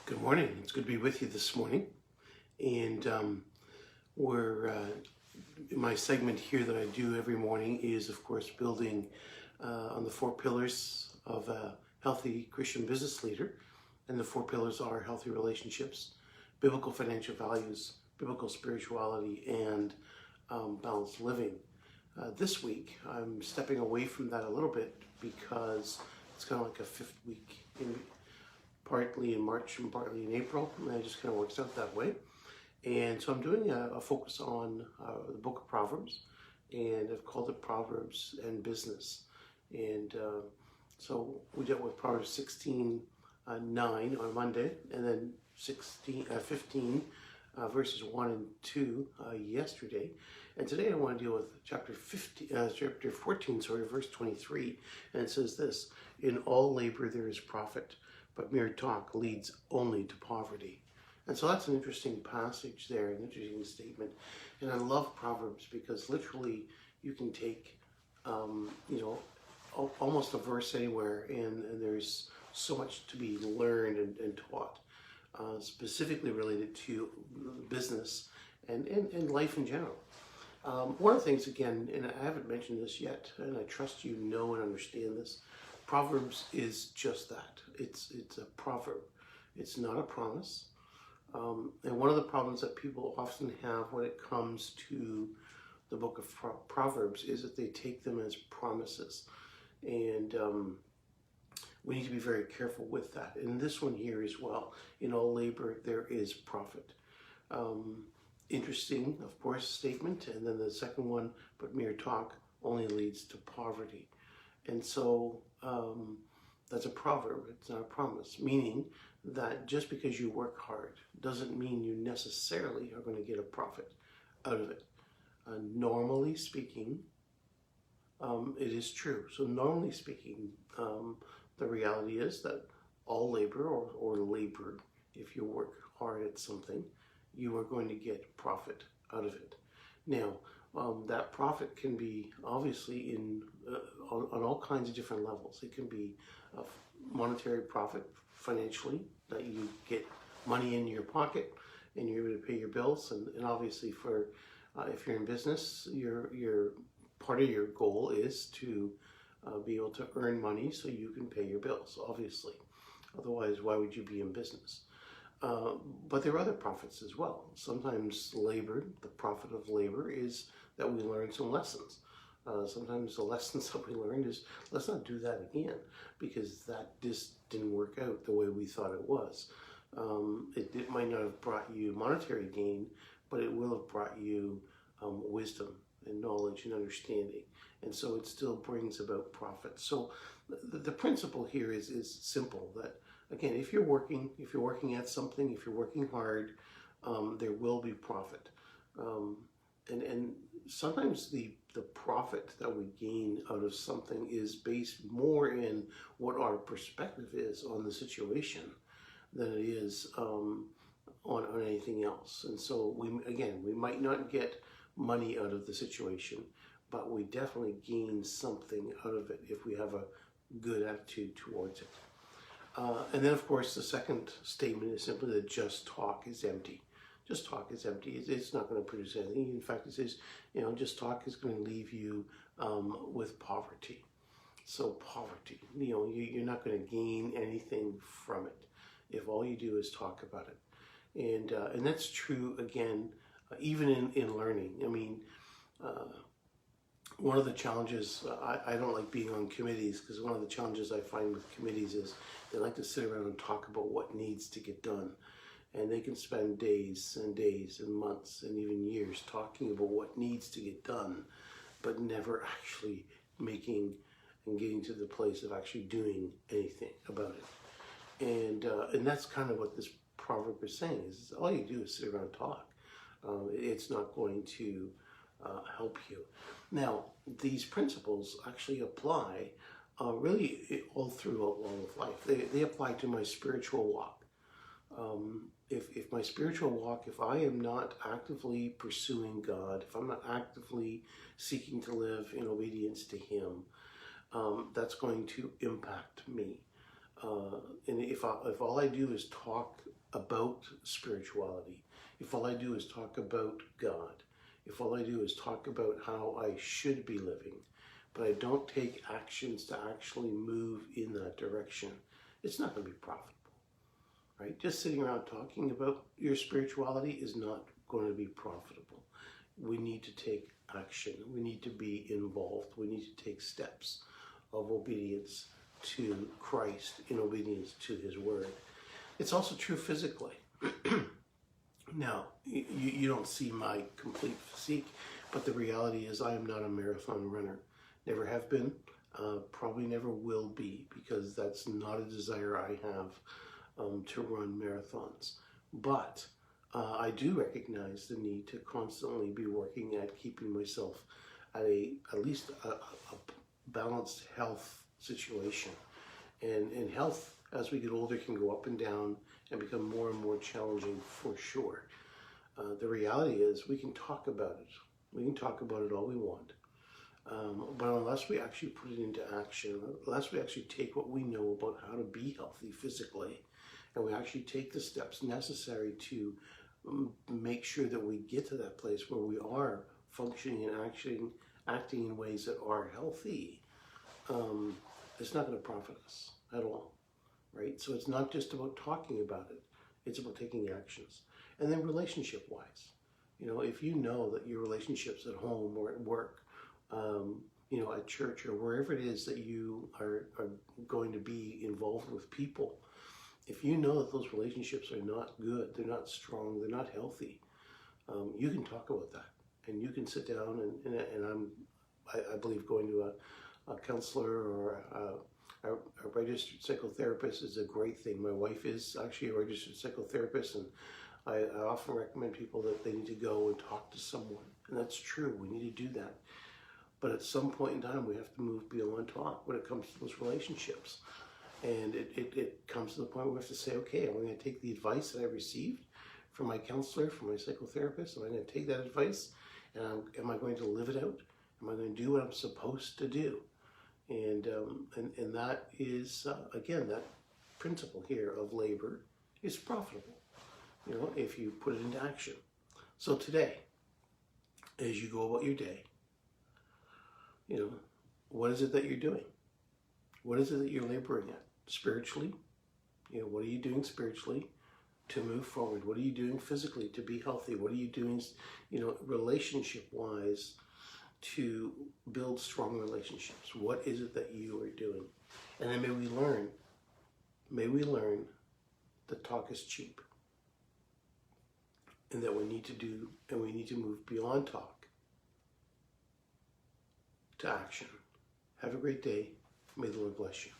Good morning. It's good to be with you this morning. And we're my segment here that I do every morning is, of course, building on the four pillars of a healthy Christian business leader. And the four pillars are healthy relationships, biblical financial values, biblical spirituality, and balanced living. This week, I'm stepping away from that a little bit because it's kind of like a fifth week partly in March and partly in April, and it just kind of works out that way. And so I'm doing a focus on the book of Proverbs, and I've called it Proverbs and Business. And so we dealt with Proverbs 16:9 on Monday, and then 15 verses 1 and 2 yesterday. And today I want to deal with chapter 14, verse 23, and it says this: "In all labor there is profit, but mere talk leads only to poverty." And so that's an interesting passage there, an interesting statement. And I love Proverbs because literally you can take, almost a verse anywhere, and there's so much to be learned and taught, specifically related to business and life in general. One of the things, again, and I haven't mentioned this yet, and I trust you know and understand this, Proverbs is just that. It's a proverb. It's not a promise. And one of the problems that people often have when it comes to the book of Proverbs is that they take them as promises. And we need to be very careful with that. And this one here as well: in all labor there is profit. Interesting, of course, statement. And then the second one: but mere talk only leads to poverty. And so that's a proverb. It's not a promise, meaning that just because you work hard doesn't mean you necessarily are going to get a profit out of it. Normally speaking, it is true. So normally speaking, the reality is that all labor or labor, if you work hard at something, you are going to get profit out of it. Now, that profit can be obviously on all kinds of different levels. It can be a monetary profit financially, that you get money in your pocket and you're able to pay your bills. And obviously for if you're in business, your part of your goal is to be able to earn money so you can pay your bills, obviously. Otherwise, why would you be in business? But there are other profits as well. Sometimes labor, the profit of labor, is that we learn some lessons. Sometimes the lessons that we learned is, let's not do that again, because that just didn't work out the way we thought it was. It might not have brought you monetary gain, but it will have brought you wisdom and knowledge and understanding. And so it still brings about profit. So the principle here is simple, that again, if you're working at something, if you're working hard, there will be profit. And sometimes the profit that we gain out of something is based more in what our perspective is on the situation than it is on anything else. And so we might not get money out of the situation, but we definitely gain something out of it if we have a good attitude towards it. And then, of course, the second statement is simply that just talk is empty. Just talk is empty. It's not going to produce anything. In fact, it says, just talk is going to leave you with poverty. So poverty, you're not going to gain anything from it if all you do is talk about it. And that's true, again, even in learning. I mean, one of the challenges, I don't like being on committees, because one of the challenges I find with committees is they like to sit around and talk about what needs to get done. And they can spend days and days and months and even years talking about what needs to get done, but never actually making and getting to the place of actually doing anything about it. And that's kind of what this proverb is saying, is all you do is sit around and talk. It's not going to help you. Now, these principles actually apply really all through all of life. They apply to my spiritual walk. If my spiritual walk, if I am not actively pursuing God, if I'm not actively seeking to live in obedience to Him, that's going to impact me. And if all I do is talk about spirituality, if all I do is talk about God, if all I do is talk about how I should be living, but I don't take actions to actually move in that direction, it's not going to be profitable, right? Just sitting around talking about your spirituality is not going to be profitable. We need to take action. We need to be involved. We need to take steps of obedience to Christ, in obedience to his word. It's also true physically. Now, you don't see my complete physique, but the reality is I am not a marathon runner. Never have been, probably never will be, because that's not a desire I have to run marathons. But I do recognize the need to constantly be working at keeping myself at least a balanced health situation. And health, as we get older, can go up and down and become more and more challenging for sure. The reality is we can talk about it. We can talk about it all we want. But unless we actually put it into action, unless we actually take what we know about how to be healthy physically, and we actually take the steps necessary to make sure that we get to that place where we are functioning and acting in ways that are healthy, it's not going to profit us at all, right? So it's not just about talking about it, it's about taking actions. And then relationship-wise, if you know that your relationships at home or at work, at church or wherever it is that you are going to be involved with people, if you know that those relationships are not good, they're not strong, they're not healthy, you can talk about that. And you can sit down and I believe going to a counselor or a registered psychotherapist is a great thing. My wife is actually a registered psychotherapist, and I often recommend people that they need to go and talk to someone. And that's true, we need to do that. But at some point in time, we have to move beyond talk when it comes to those relationships. And it comes to the point where we have to say, okay, I'm going to take the advice that I received from my counselor, from my psychotherapist, and I'm going to take that advice, and am I going to live it out? Am I going to do what I'm supposed to do? And that is, again, that principle here of labor is profitable, if you put it into action. So today, as you go about your day, what is it that you're doing? What is it that you're laboring at? Spiritually, what are you doing spiritually to move forward? What are you doing physically to be healthy? What are you doing, relationship-wise to build strong relationships? What is it that you are doing? And then may we learn that talk is cheap, and that we need to move beyond talk to action. Have a great day. May the Lord bless you.